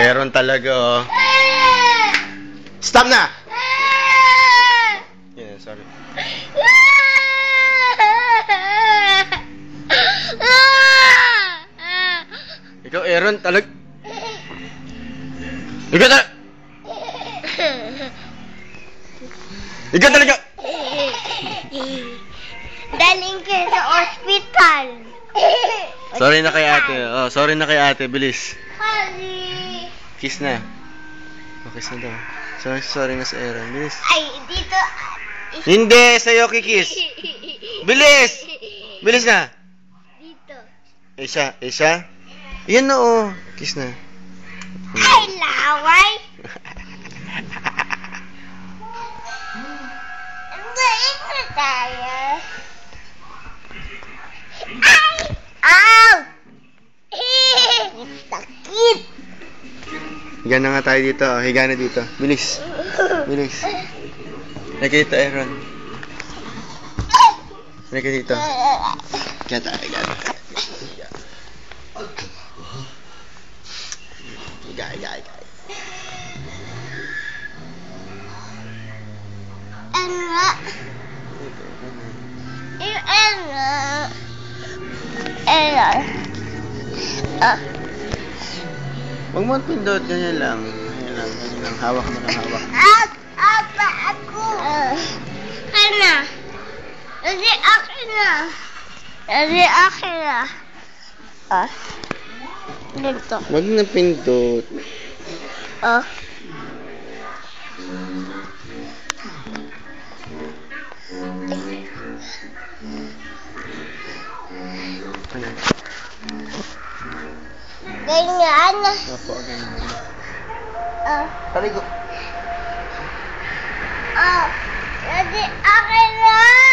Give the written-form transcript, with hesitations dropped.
Aaron talaga, oh. Stop na! Yeah, sorry. Ikaw, Aaron, talaga. Ikaw talaga. Ikaw talaga. Daling ka sa ospital. Sorry na kay ate. Oh, sorry na kay ate. Bilis. Sorry. Kiss na. Oh, kiss na daw. Sorry na sa Aaron. Bilis. Ay, dito. Hindi, sa'yo kikiss. Bilis! Bilis na. Dito. Isa. Yan na, oh. Kiss na. Ay, laway. Baik na tayo. Ay! Ow! Sakit. Higa na nga tayo dito. Oh. Higa na dito. Bilis. Bilis. Nakita, Aaron. Nakita dito. Higa tayo. Higa. Huwag mo pindot. Ganyan lang. Ganyan lang. Hawak mo lang. Hawak. Apa ako? Kana. Kasi akin na. Ganito. Huwag na pindot. Ganyan. Opo, ganyan. Kasi akin na.